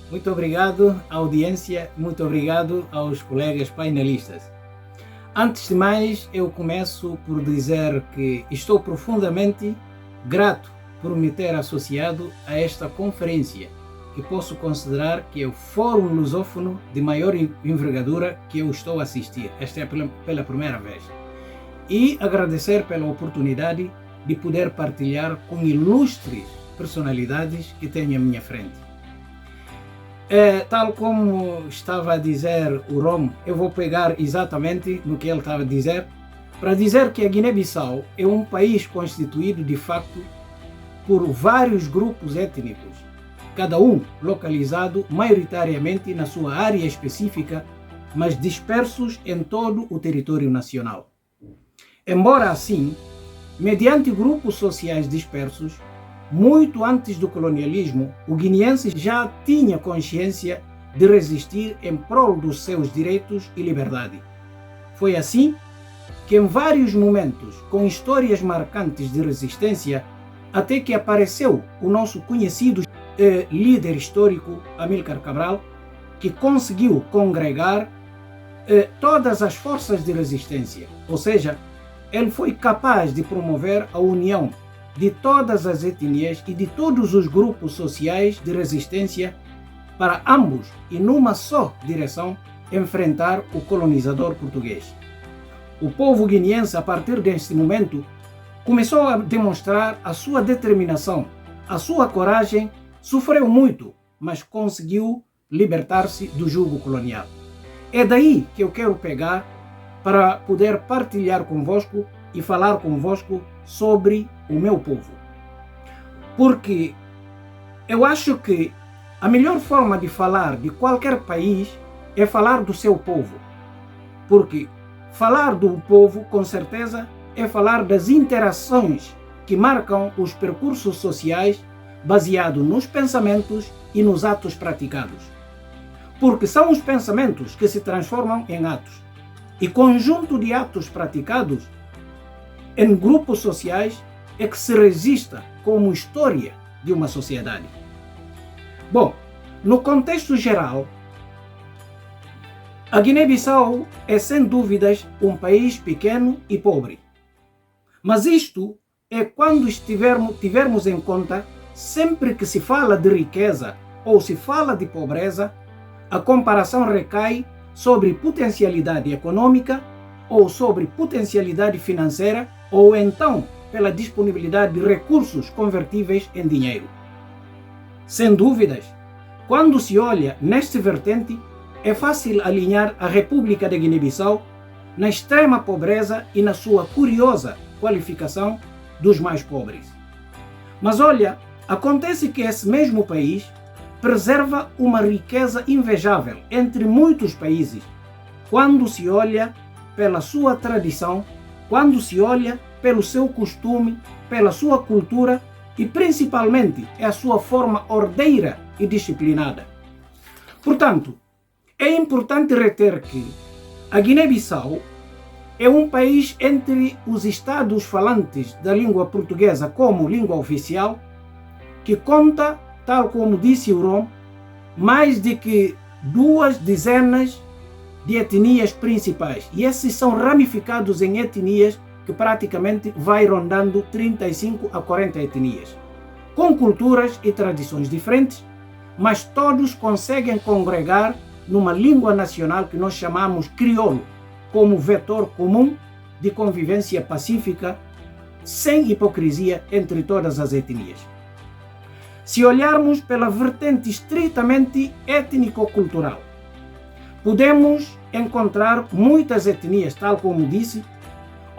muito obrigado à audiência, muito obrigado aos colegas painelistas. Antes de mais, eu começo por dizer que estou profundamente grato por me ter associado a esta conferência, que posso considerar que é o fórum lusófono de maior envergadura que eu estou a assistir. Esta é pela primeira vez. E agradecer pela oportunidade de poder partilhar com ilustres personalidades que tenho à minha frente. Tal como estava a dizer o Rom, eu vou pegar exatamente no que ele estava a dizer, para dizer que a Guiné-Bissau é um país constituído de facto por vários grupos étnicos, cada um localizado maioritariamente na sua área específica, mas dispersos em todo o território nacional. Embora assim, mediante grupos sociais dispersos, muito antes do colonialismo, o guineense já tinha consciência de resistir em prol dos seus direitos e liberdade. Foi assim que em vários momentos, com histórias marcantes de resistência, até que apareceu o nosso conhecido líder histórico, Amílcar Cabral, que conseguiu congregar todas as forças de resistência, ou seja, ele foi capaz de promover a união de todas as etnias e de todos os grupos sociais de resistência para ambos e numa só direção enfrentar o colonizador português. O povo guineense, a partir deste momento, começou a demonstrar a sua determinação, a sua coragem, sofreu muito, mas conseguiu libertar-se do jugo colonial. É daí que eu quero pegar para poder partilhar convosco e falar convosco sobre o meu povo. Porque eu acho que a melhor forma de falar de qualquer país é falar do seu povo. Porque falar do povo, com certeza, é falar das interações que marcam os percursos sociais baseado nos pensamentos e nos atos praticados. Porque são os pensamentos que se transformam em atos. E conjunto de atos praticados em grupos sociais é que se registra como história de uma sociedade. Bom, no contexto geral, a Guiné-Bissau é sem dúvidas um país pequeno e pobre. Mas isto é quando tivermos em conta, sempre que se fala de riqueza ou se fala de pobreza, a comparação recai sobre potencialidade econômica ou sobre potencialidade financeira ou então pela disponibilidade de recursos convertíveis em dinheiro. Sem dúvidas, quando se olha neste vertente, é fácil alinhar a República de Guiné-Bissau na extrema pobreza e na sua curiosa qualificação dos mais pobres. Mas olha, acontece que esse mesmo país preserva uma riqueza invejável entre muitos países, quando se olha pela sua tradição, quando se olha pelo seu costume, pela sua cultura e principalmente a sua forma ordeira e disciplinada. Portanto, é importante reter que a Guiné-Bissau é um país entre os estados falantes da língua portuguesa como língua oficial, que conta, tal como disse o Rom, mais de que 2 dezenas de etnias principais. E esses são ramificados em etnias que praticamente vai rondando 35 a 40 etnias, com culturas e tradições diferentes, mas todos conseguem congregar numa língua nacional que nós chamamos crioulo, como vetor comum de convivência pacífica, sem hipocrisia entre todas as etnias. Se olharmos pela vertente estritamente étnico-cultural, podemos encontrar muitas etnias, tal como disse,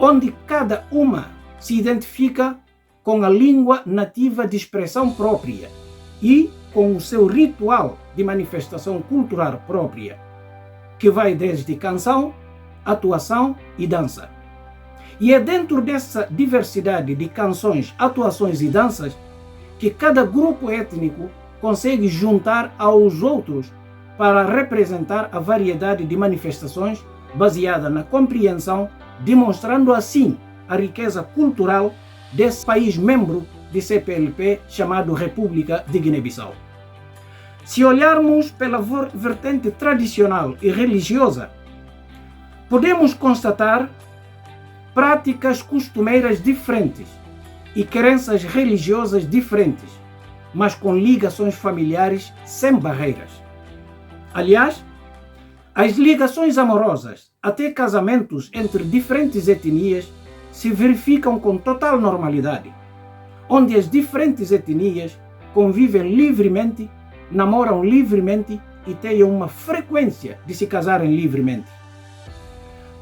onde cada uma se identifica com a língua nativa de expressão própria e com o seu ritual de manifestação cultural própria, que vai desde canção, atuação e dança. E é dentro dessa diversidade de canções, atuações e danças que cada grupo étnico consegue juntar aos outros para representar a variedade de manifestações baseada na compreensão, demonstrando assim a riqueza cultural desse país membro de CPLP chamado República de Guiné-Bissau. Se olharmos pela vertente tradicional e religiosa, podemos constatar práticas costumeiras diferentes e crenças religiosas diferentes, mas com ligações familiares sem barreiras. Aliás, as ligações amorosas, até casamentos entre diferentes etnias, se verificam com total normalidade, onde as diferentes etnias convivem livremente, namoram livremente e têm uma frequência de se casarem livremente.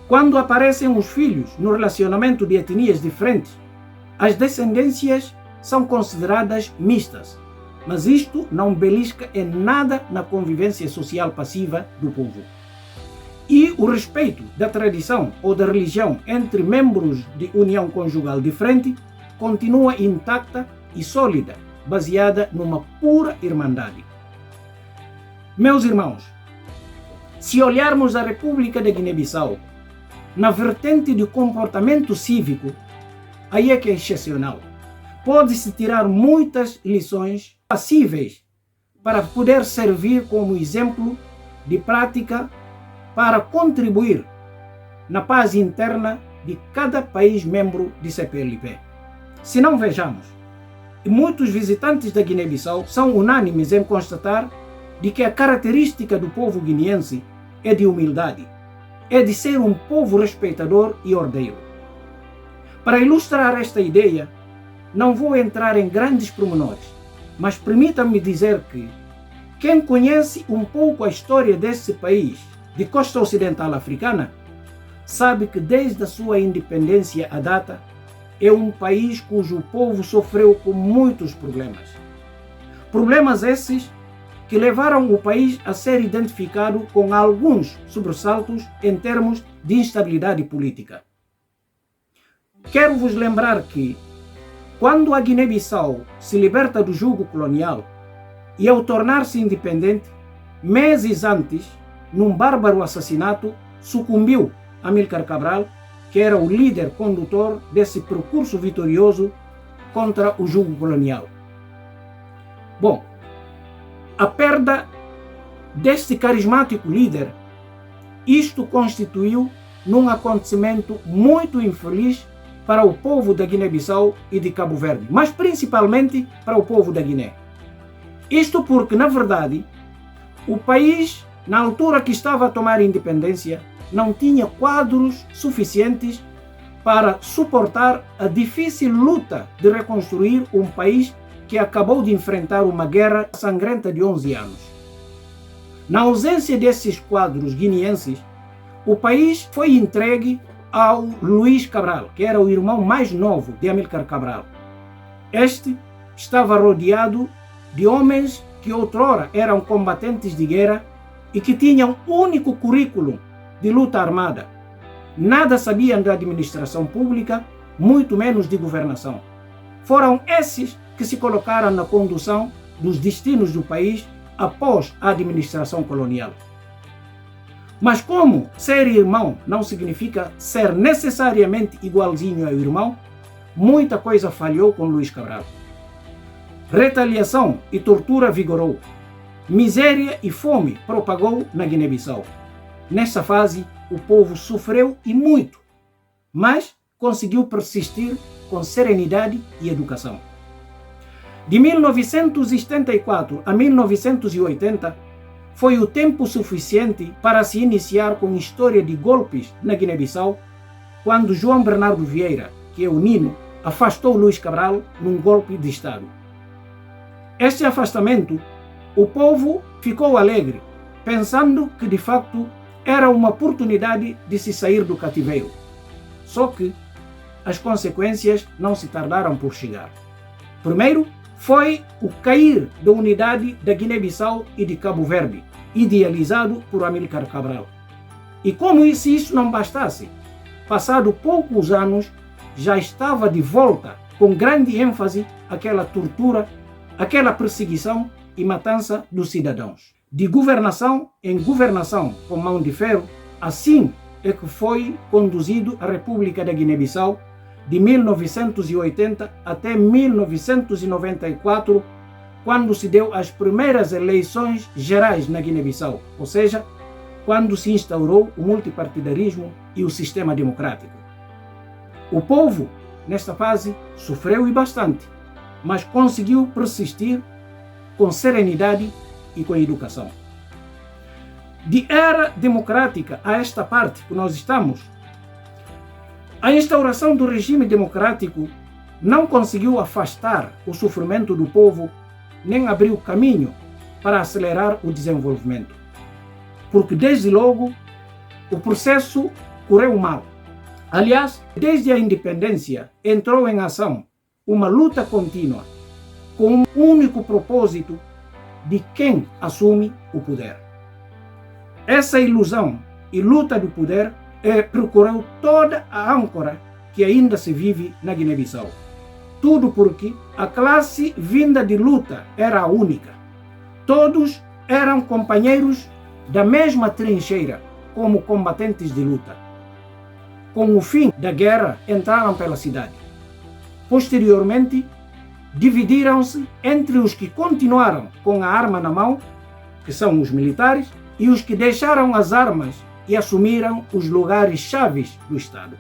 Quando aparecem os filhos no relacionamento de etnias diferentes, as descendências são consideradas mistas, mas isto não belisca em nada na convivência social passiva do povo. E o respeito da tradição ou da religião entre membros de união conjugal diferente continua intacta e sólida, baseada numa pura irmandade. Meus irmãos, se olharmos a República da Guiné-Bissau, na vertente de comportamento cívico, aí é que é excepcional. Pode-se tirar muitas lições passíveis para poder servir como exemplo de prática para contribuir na paz interna de cada país membro de CPLP. Se não vejamos, e muitos visitantes da Guiné-Bissau são unânimes em constatar de que a característica do povo guineense é de humildade, é de ser um povo respeitador e ordeiro. Para ilustrar esta ideia, não vou entrar em grandes pormenores, mas permita-me dizer que quem conhece um pouco a história desse país de costa ocidental africana sabe que desde a sua independência à data é um país cujo povo sofreu com muitos problemas. Problemas esses que levaram o país a ser identificado com alguns sobressaltos em termos de instabilidade política. Quero vos lembrar que, quando a Guiné-Bissau se liberta do jugo colonial e ao tornar-se independente, meses antes, num bárbaro assassinato, sucumbiu Amílcar Cabral, que era o líder condutor desse percurso vitorioso contra o jugo colonial. Bom, a perda deste carismático líder, isto constituiu num acontecimento muito infeliz para o povo da Guiné-Bissau e de Cabo Verde, mas principalmente para o povo da Guiné. Isto porque, na verdade, o país, na altura que estava a tomar independência, não tinha quadros suficientes para suportar a difícil luta de reconstruir um país que acabou de enfrentar uma guerra sangrenta de 11 anos. Na ausência desses quadros guineenses, o país foi entregue ao Luís Cabral, que era o irmão mais novo de Amílcar Cabral. Este estava rodeado de homens que outrora eram combatentes de guerra e que tinham único currículo de luta armada. Nada sabiam da administração pública, muito menos de governação. Foram esses que se colocaram na condução dos destinos do país após a administração colonial. Mas como ser irmão não significa ser necessariamente igualzinho ao irmão, muita coisa falhou com Luís Cabral. Retaliação e tortura vigorou. Miséria e fome propagou na Guiné-Bissau. Nessa fase, o povo sofreu e muito, mas conseguiu persistir com serenidade e educação. De 1974 a 1980, foi o tempo suficiente para se iniciar com a história de golpes na Guiné-Bissau, quando João Bernardo Vieira, que é o Nino, afastou Luís Cabral num golpe de Estado. Este afastamento, o povo ficou alegre, pensando que de facto era uma oportunidade de se sair do cativeiro. Só que as consequências não se tardaram por chegar. Primeiro, foi o cair da unidade da Guiné-Bissau e de Cabo Verde, idealizado por Amílcar Cabral. E como se isso não bastasse, passado poucos anos, já estava de volta com grande ênfase aquela tortura, aquela perseguição e matança dos cidadãos. De governação em governação com mão de ferro, assim é que foi conduzido a República da Guiné-Bissau de 1980 até 1994, quando se deu as primeiras eleições gerais na Guiné-Bissau, ou seja, quando se instaurou o multipartidarismo e o sistema democrático. O povo, nesta fase, sofreu e bastante, mas conseguiu persistir com serenidade e com educação. De era democrática a esta parte que nós estamos, a instauração do regime democrático não conseguiu afastar o sofrimento do povo nem abriu caminho para acelerar o desenvolvimento. Porque desde logo o processo correu mal. Aliás, desde a independência entrou em ação uma luta contínua com um único propósito de quem assume o poder. Essa ilusão e luta do poder percorreu toda a âncora que ainda se vive na Guiné-Bissau. Tudo porque a classe vinda de luta era a única. Todos eram companheiros da mesma trincheira, como combatentes de luta. Com o fim da guerra, entraram pela cidade. Posteriormente, dividiram-se entre os que continuaram com a arma na mão, que são os militares, e os que deixaram as armas e assumiram os lugares chaves do Estado.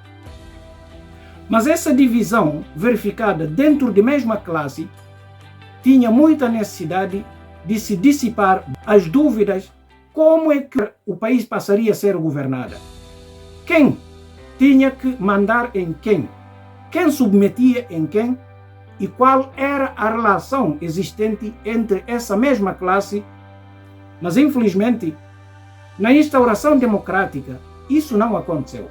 Mas essa divisão, verificada dentro da mesma classe, tinha muita necessidade de se dissipar as dúvidas como é que o país passaria a ser governado. Quem tinha que mandar em quem? Quem submetia em quem? E qual era a relação existente entre essa mesma classe? Mas, infelizmente, na instauração democrática, isso não aconteceu.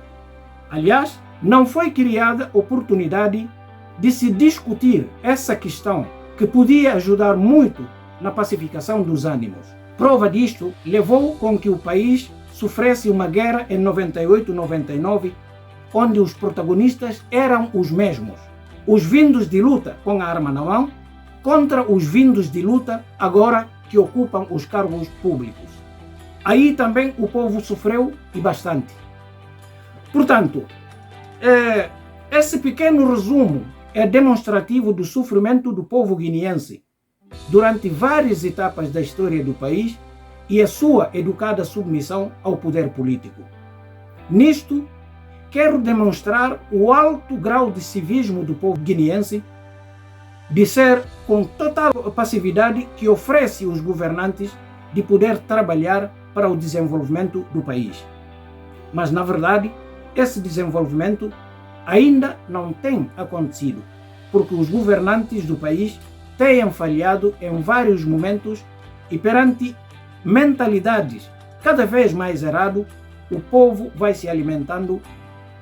Aliás, não foi criada oportunidade de se discutir essa questão que podia ajudar muito na pacificação dos ânimos. Prova disto levou com que o país sofresse uma guerra em 98-99, onde os protagonistas eram os mesmos, os vindos de luta com a arma na mão, contra os vindos de luta agora que ocupam os cargos públicos. Aí também o povo sofreu e bastante. Portanto, esse pequeno resumo é demonstrativo do sofrimento do povo guineense durante várias etapas da história do país e a sua educada submissão ao poder político. Nisto, quero demonstrar o alto grau de civismo do povo guineense, de ser com total passividade que oferece aos governantes de poder trabalhar para o desenvolvimento do país. Mas, na verdade, esse desenvolvimento ainda não tem acontecido, porque os governantes do país têm falhado em vários momentos e perante mentalidades cada vez mais erradas, o povo vai se alimentando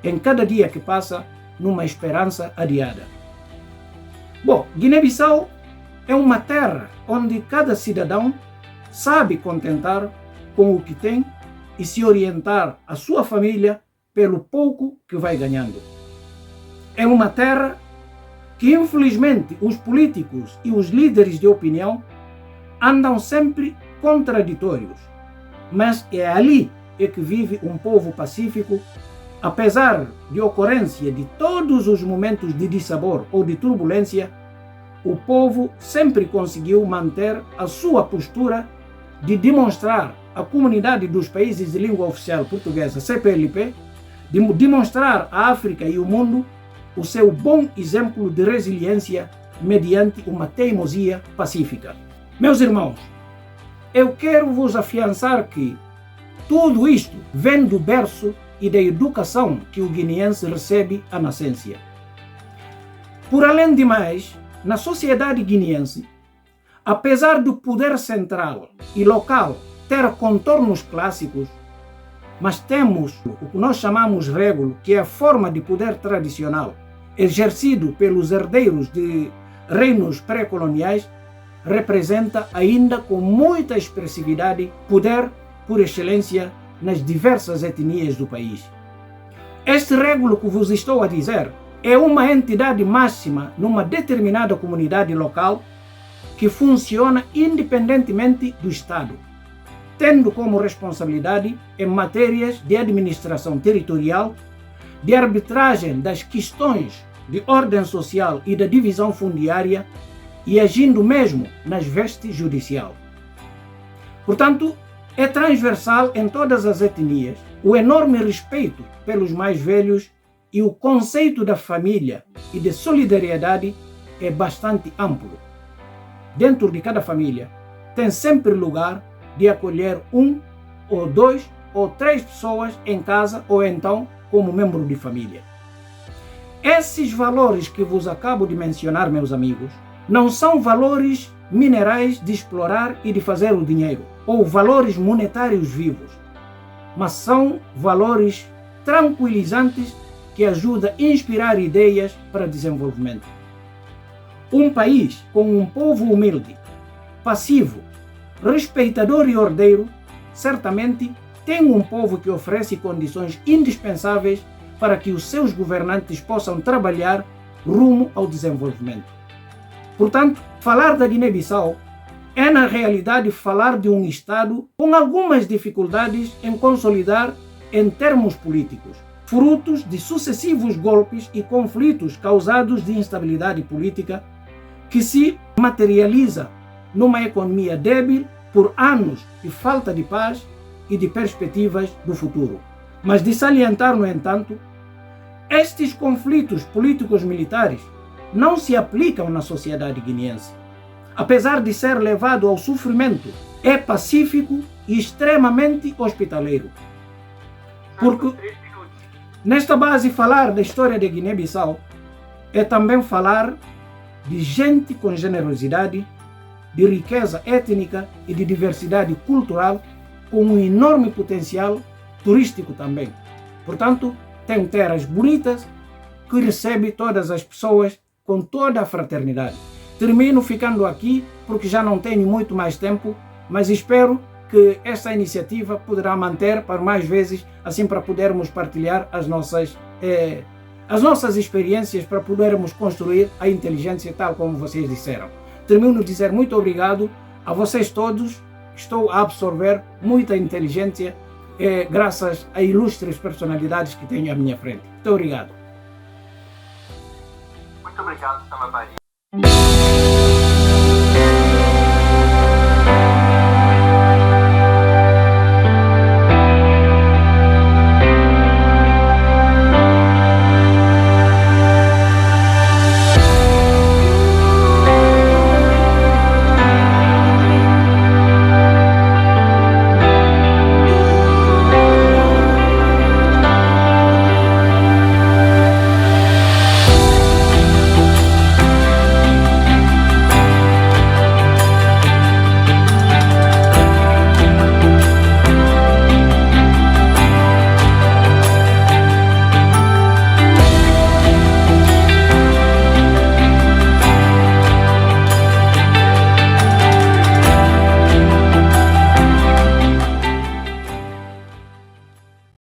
em cada dia que passa numa esperança adiada. Bom, Guiné-Bissau é uma terra onde cada cidadão sabe contentar com o que tem e se orientar a sua família pelo pouco que vai ganhando. É uma terra que, infelizmente, os políticos e os líderes de opinião andam sempre contraditórios, mas é ali que vive um povo pacífico, apesar de ocorrência de todos os momentos de dissabor ou de turbulência. O povo sempre conseguiu manter a sua postura de demonstrar à comunidade dos países de língua oficial portuguesa, CPLP, de demonstrar à África e ao mundo o seu bom exemplo de resiliência mediante uma teimosia pacífica. Meus irmãos, eu quero vos afiançar que tudo isto vem do berço e da educação que o guineense recebe à nascência. Por além de mais, na sociedade guineense, apesar do poder central e local ter contornos clássicos, mas temos o que nós chamamos régulo, que é a forma de poder tradicional, exercido pelos herdeiros de reinos pré-coloniais, representa ainda com muita expressividade poder por excelência nas diversas etnias do país. Este régulo que vos estou a dizer é uma entidade máxima numa determinada comunidade local que funciona independentemente do Estado, tendo como responsabilidade em matérias de administração territorial, de arbitragem das questões de ordem social e da divisão fundiária, e agindo mesmo nas vestes judicial. Portanto, é transversal em todas as etnias o enorme respeito pelos mais velhos e o conceito da família e de solidariedade é bastante amplo. Dentro de cada família, tem sempre lugar de acolher um ou dois ou três pessoas em casa ou então como membro de família. Esses valores que vos acabo de mencionar, meus amigos, não são valores minerais de explorar e de fazer o dinheiro, ou valores monetários vivos, mas são valores tranquilizantes que ajudam a inspirar ideias para desenvolvimento. Um país com um povo humilde, passivo, respeitador e ordeiro, certamente tem um povo que oferece condições indispensáveis para que os seus governantes possam trabalhar rumo ao desenvolvimento. Portanto, falar da Guiné-Bissau é na realidade falar de um Estado com algumas dificuldades em consolidar em termos políticos, frutos de sucessivos golpes e conflitos causados de instabilidade política que se materializa numa economia débil por anos de falta de paz e de perspectivas do futuro. Mas de salientar, no entanto, estes conflitos políticos militares não se aplicam na sociedade guineense. Apesar de ser levado ao sofrimento, é pacífico e extremamente hospitaleiro. Porque nesta base, falar da história de Guiné-Bissau é também falar de gente com generosidade, de riqueza étnica e de diversidade cultural, com um enorme potencial turístico também. Portanto, tem terras bonitas que recebe todas as pessoas com toda a fraternidade. Termino ficando aqui porque já não tenho muito mais tempo, mas espero que esta iniciativa poderá manter para mais vezes, assim para podermos partilhar as nossas experiências, para podermos construir a inteligência tal como vocês disseram. Termino de dizer muito obrigado a vocês todos. Estou a absorver muita inteligência graças a ilustres personalidades que tenho à minha frente. Muito obrigado. Muito obrigado, Samavari.